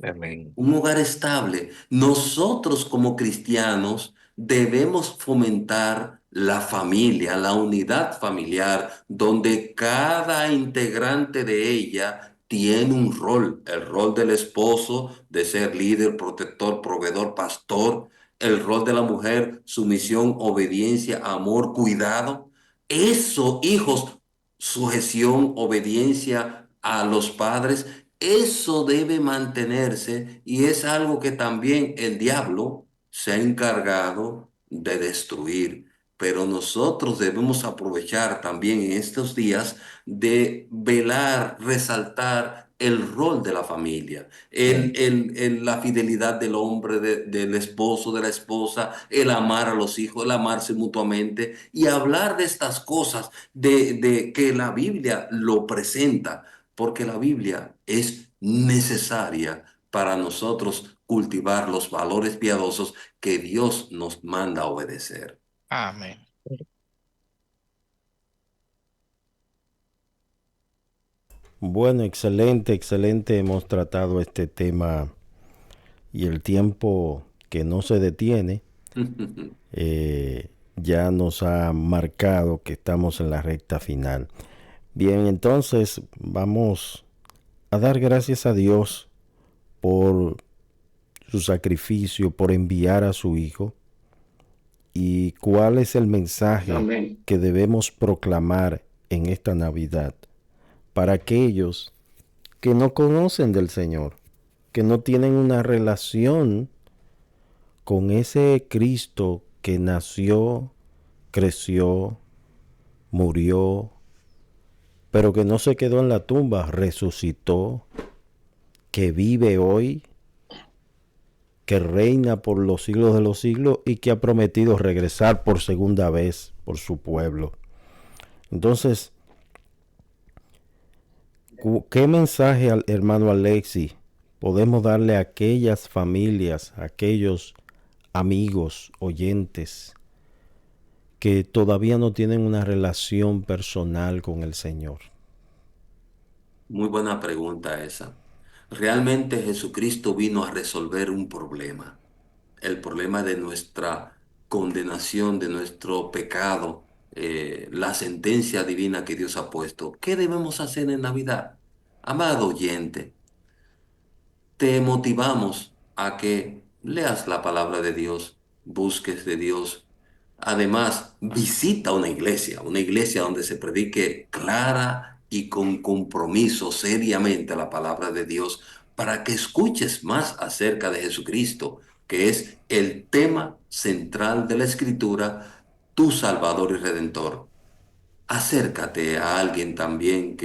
Amén. un hogar estable. Nosotros como cristianos debemos fomentar la familia, la unidad familiar, donde cada integrante de ella tiene un rol, el rol del esposo de ser líder, protector, proveedor, pastor, el rol de la mujer, sumisión, obediencia, amor, cuidado. Eso, hijos, sujeción, obediencia a los padres, eso debe mantenerse y es algo que también el diablo se ha encargado de destruir. Pero nosotros debemos aprovechar también en estos días de velar, resaltar el rol de la familia, Mm, la fidelidad del hombre, del esposo, de la esposa, el amar a los hijos, el amarse mutuamente y hablar de estas cosas, de que la Biblia lo presenta porque la Biblia es necesaria para nosotros cultivar los valores piadosos que Dios nos manda a obedecer. Amén. Bueno, excelente, excelente. Hemos tratado este tema y el tiempo que no se detiene ya nos ha marcado que estamos en la recta final. Bien, entonces vamos a dar gracias a Dios por su sacrificio, por enviar a su Hijo. ¿Y cuál es el mensaje Amén. que debemos proclamar en esta Navidad para aquellos que no conocen del Señor, que no tienen una relación con ese Cristo que nació, creció, murió, pero que no se quedó en la tumba, resucitó, que vive hoy, que reina por los siglos de los siglos y que ha prometido regresar por segunda vez por su pueblo? Entonces, ¿qué mensaje al hermano Alexis podemos darle a aquellas familias, a aquellos amigos, oyentes, que todavía no tienen una relación personal con el Señor? Muy buena pregunta esa. Realmente Jesucristo vino a resolver un problema, el problema de nuestra condenación, de nuestro pecado, la sentencia divina que Dios ha puesto. ¿Qué debemos hacer en Navidad? Amado oyente, te motivamos a que leas la palabra de Dios, busques de Dios. Además, visita una iglesia donde se predique clara y con compromiso, seriamente, la palabra de Dios, para que escuches más acerca de Jesucristo, que es el tema central de la Escritura, tu Salvador y Redentor. Acércate a alguien también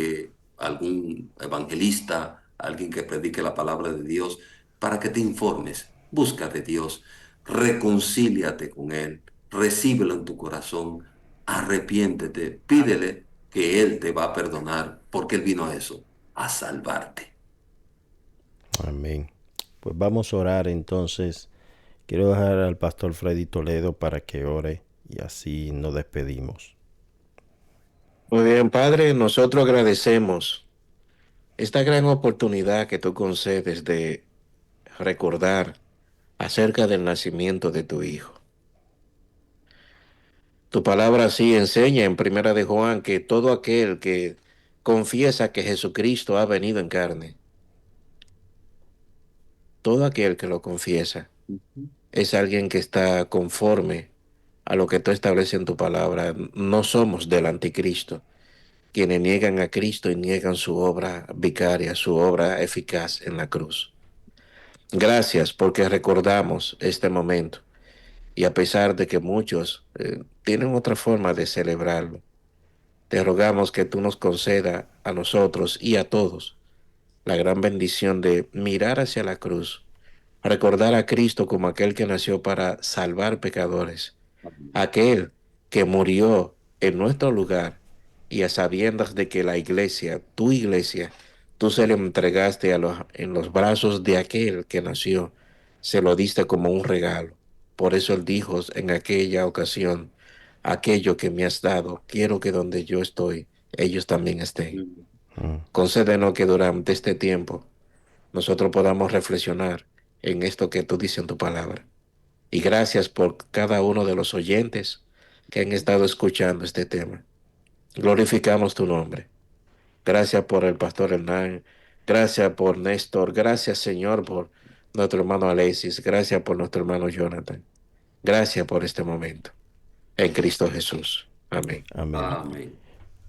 algún evangelista, alguien que predique la palabra de Dios, para que te informes. Busca de Dios, reconcíliate con Él, recíbelo en tu corazón, arrepiéntete, pídele que Él te va a perdonar, porque Él vino a eso, a salvarte. Amén. Pues vamos a orar entonces. Quiero dejar al pastor Freddy Toledo para que ore y así nos despedimos. Muy bien, Padre, nosotros agradecemos esta gran oportunidad que tú concedes de recordar acerca del nacimiento de tu Hijo. Tu palabra así enseña en Primera de Juan que todo aquel que confiesa que Jesucristo ha venido en carne, todo aquel que lo confiesa, es alguien que está conforme a lo que tú estableces en tu palabra. No somos del anticristo, quienes niegan a Cristo y niegan su obra vicaria, su obra eficaz en la cruz. Gracias porque recordamos este momento y a pesar de que muchos tienen otra forma de celebrarlo, te rogamos que tú nos conceda a nosotros y a todos la gran bendición de mirar hacia la cruz, recordar a Cristo como aquel que nació para salvar pecadores, aquel que murió en nuestro lugar y a sabiendas de que la iglesia, tu iglesia, tú se le entregaste en los brazos de aquel que nació, se lo diste como un regalo. Por eso él dijo en aquella ocasión, aquello que me has dado, quiero que donde yo estoy, ellos también estén. Concédenos que durante este tiempo nosotros podamos reflexionar en esto que tú dices en tu palabra. Y gracias por cada uno de los oyentes que han estado escuchando este tema. Glorificamos tu nombre. Gracias por el pastor Hernán. Gracias por Néstor. Gracias, Señor, por nuestro hermano Alexis. Gracias por nuestro hermano Jonathan. Gracias por este momento. En Cristo Jesús. Amén. Amén. Amén.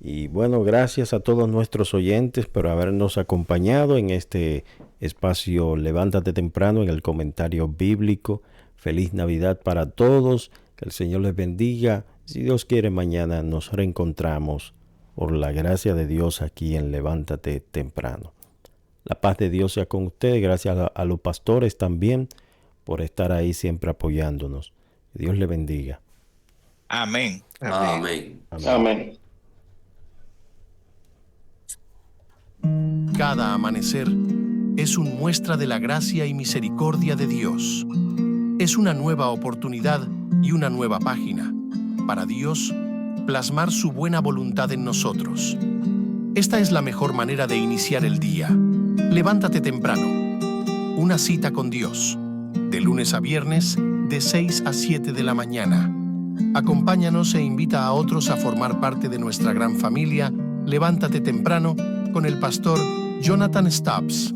Y bueno, gracias a todos nuestros oyentes por habernos acompañado en este espacio Levántate Temprano en el comentario bíblico. Feliz Navidad para todos. Que el Señor les bendiga. Si Dios quiere, mañana nos reencontramos por la gracia de Dios aquí en Levántate Temprano. La paz de Dios sea con ustedes. Gracias a los pastores también por estar ahí siempre apoyándonos. Que Dios les bendiga. Amén. Amén. Amén. Amén. Cada amanecer es una muestra de la gracia y misericordia de Dios. Es una nueva oportunidad y una nueva página para Dios plasmar su buena voluntad en nosotros. Esta es la mejor manera de iniciar el día. Levántate temprano. Una cita con Dios. de lunes a viernes, de 6 a 7 de la mañana. Acompáñanos e invita a otros a formar parte de nuestra gran familia Levántate Temprano con el pastor Jonathan Stubbs.